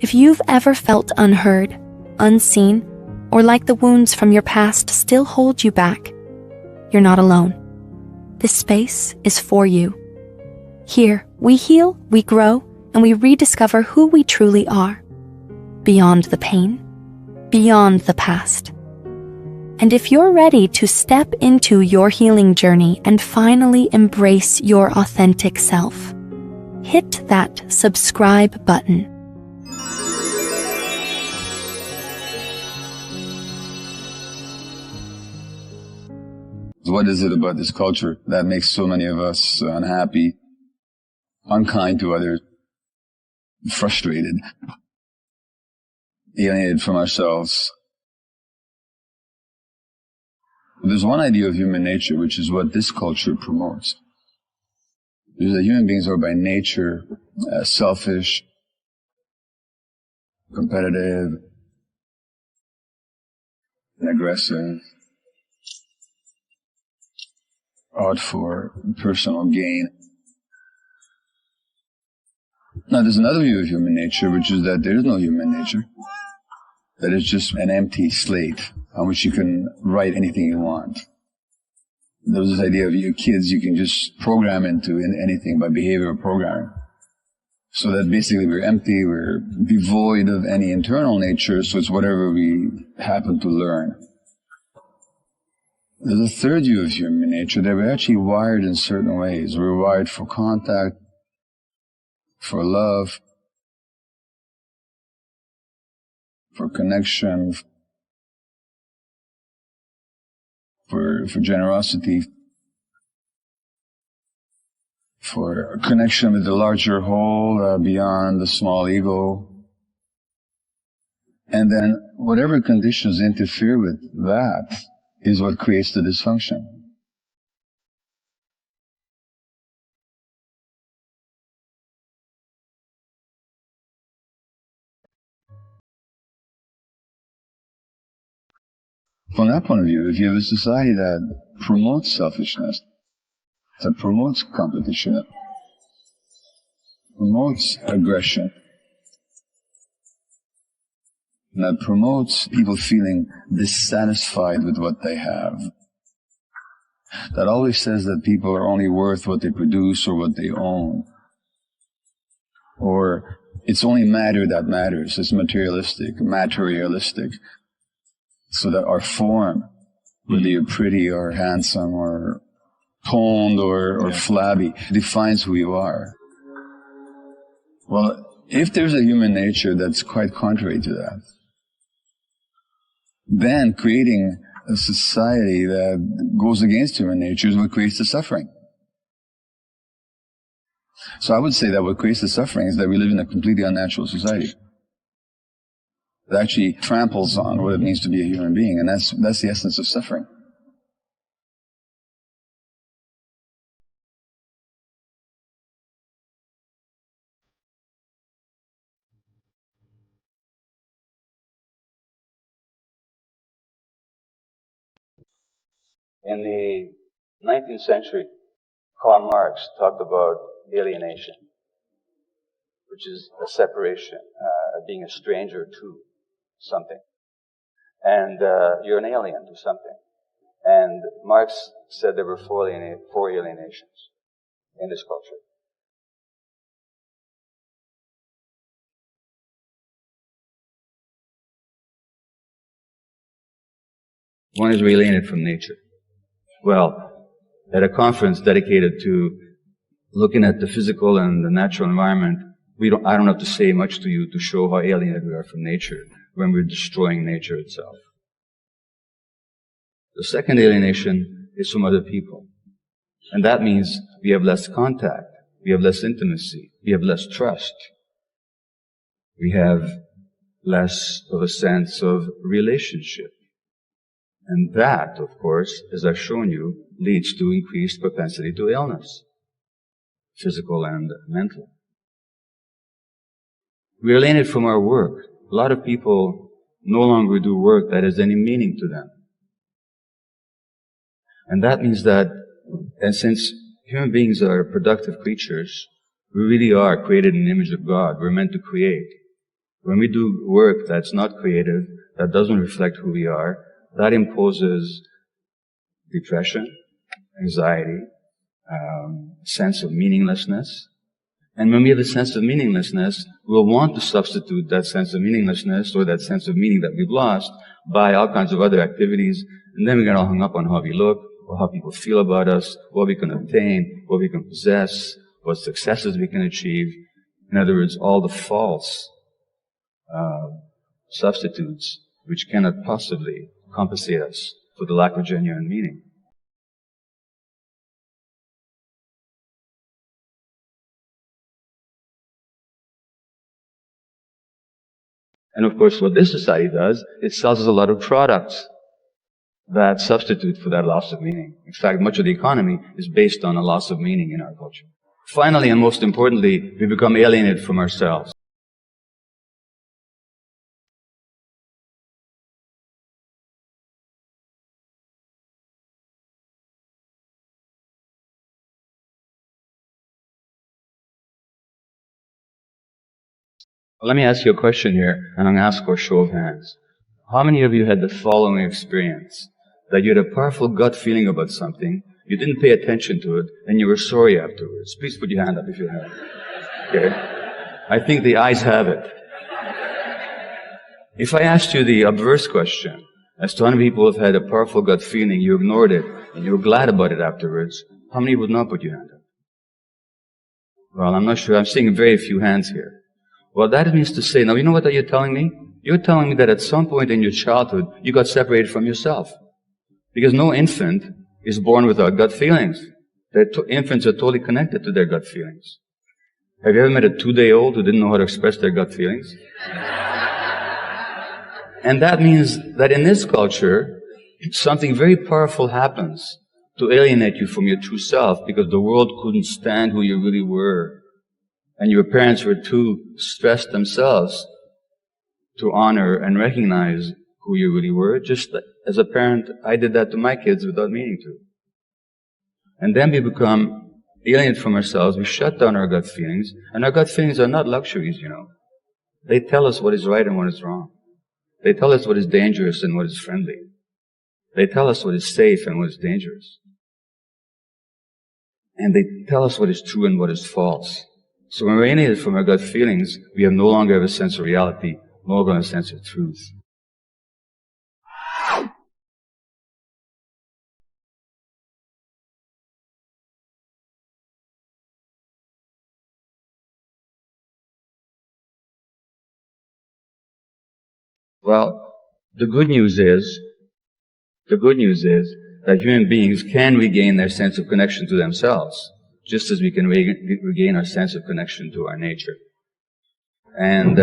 If you've ever felt unheard, unseen, or like the wounds from your past still hold you back, you're not alone. This space is for you. Here, we heal, we grow, and we rediscover who we truly are. Beyond the pain, beyond the past. And if you're ready to step into your healing journey and finally embrace your authentic self, hit that subscribe button. What is it about this culture that makes so many of us unhappy, unkind to others, frustrated, alienated from ourselves? There's one idea of human nature, which is what this culture promotes. Is that human beings are by nature selfish, competitive, and aggressive, out for personal gain. Now, there's another view of human nature, which is that there is no human nature. That it's just an empty slate on which you can write anything you want. There was this idea of you kids, you can just program into anything by behavioral programming. So that basically we're empty, we're devoid of any internal nature, so it's whatever we happen to learn. There's a third view of human nature that we're actually wired in certain ways. We're wired for contact, for love, for connection, for generosity, for connection with the larger whole, beyond the small ego. And then whatever conditions interfere with that is what creates the dysfunction. From that point of view, if you have a society that promotes selfishness, that promotes competition, that promotes aggression, and that promotes people feeling dissatisfied with what they have, that always says that people are only worth what they produce or what they own, or it's only matter that matters, it's materialistic, so that our form, whether you're pretty or handsome or toned or flabby, defines who you are. Well, if there's a human nature that's quite contrary to that, then creating a society that goes against human nature is what creates the suffering. So I would say that what creates the suffering is that we live in a completely unnatural society. It actually tramples on what it means to be a human being, and that's the essence of suffering. In the 19th century, Karl Marx talked about alienation, which is a separation, being a stranger to something. And you're an alien to something. And Marx said there were four alienations in this culture. One is we're alienated from nature. Well, at a conference dedicated to looking at the physical and the natural environment, I don't have to say much to you to show how alienated we are from nature when we're destroying nature itself. The second alienation is from other people. And that means we have less contact, we have less intimacy, we have less trust. We have less of a sense of relationship. And that, of course, as I've shown you, leads to increased propensity to illness, physical and mental. We're alienated from our work. A lot of people no longer do work that has any meaning to them. And that means that, and since human beings are productive creatures, we really are created in the image of God. We're meant to create. When we do work that's not creative, that doesn't reflect who we are, that imposes depression, anxiety, sense of meaninglessness. And when we have a sense of meaninglessness, we'll want to substitute that sense of meaninglessness or that sense of meaning that we've lost by all kinds of other activities. And then we get all hung up on how we look, or how people feel about us, what we can obtain, what we can possess, what successes we can achieve. In other words, all the false substitutes which cannot possibly compensate us for the lack of genuine meaning. And of course, what this society does, it sells us a lot of products that substitute for that loss of meaning. In fact, much of the economy is based on a loss of meaning in our culture. Finally, and most importantly, we become alienated from ourselves. Let me ask you a question here, and I'm going to ask for a show of hands. How many of you had the following experience? That you had a powerful gut feeling about something, you didn't pay attention to it, and you were sorry afterwards? Please put your hand up if you have. Okay? I think the ayes have it. If I asked you the obverse question, as to how many people have had a powerful gut feeling, you ignored it, and you were glad about it afterwards, how many would not put your hand up? Well, I'm not sure. I'm seeing very few hands here. Well, that means to say, now you know what you're telling me? You're telling me that at some point in your childhood, you got separated from yourself. Because no infant is born without gut feelings. Infants are totally connected to their gut feelings. Have you ever met a 2-day-old who didn't know how to express their gut feelings? And that means that in this culture, something very powerful happens to alienate you from your true self because the world couldn't stand who you really were. And your parents were too stressed themselves to honor and recognize who you really were. Just as a parent, I did that to my kids without meaning to. And then we become alienated from ourselves. We shut down our gut feelings. And our gut feelings are not luxuries, you know. They tell us what is right and what is wrong. They tell us what is dangerous and what is friendly. They tell us what is safe and what is dangerous. And they tell us what is true and what is false. So when we're alienated from our gut feelings, we no longer have a sense of reality, no longer have a sense of truth. Well, the good news is that human beings can regain their sense of connection to themselves, just as we can regain our sense of connection to our nature. And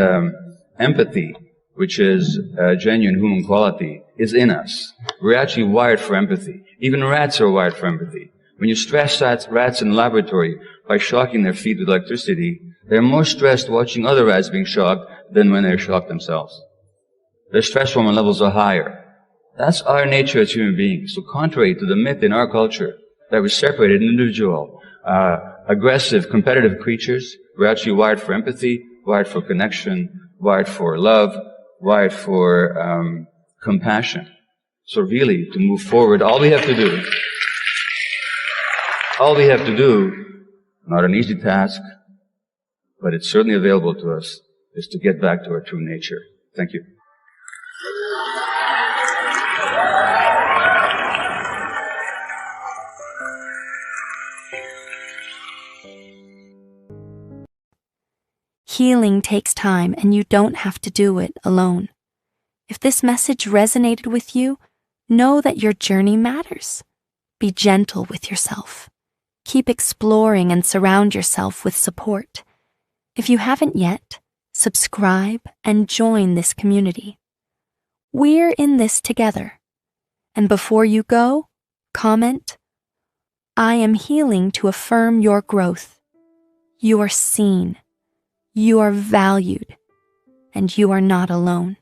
empathy, which is a genuine human quality, is in us. We're actually wired for empathy. Even rats are wired for empathy. When you stress rats in the laboratory by shocking their feet with electricity, they're more stressed watching other rats being shocked than when they're shocked themselves. Their stress hormone levels are higher. That's our nature as human beings. So contrary to the myth in our culture that we're separated individual, aggressive, competitive creatures, we're actually wired for empathy, wired for connection, wired for love, wired for compassion. So really, to move forward, all we have to do, not an easy task, but it's certainly available to us, is to get back to our true nature. Thank you. Healing takes time, and you don't have to do it alone. If this message resonated with you, know that your journey matters. Be gentle with yourself. Keep exploring and surround yourself with support. If you haven't yet, subscribe and join this community. We're in this together. And before you go, comment, "I am healing to affirm your growth. You are seen. You are valued, and you are not alone."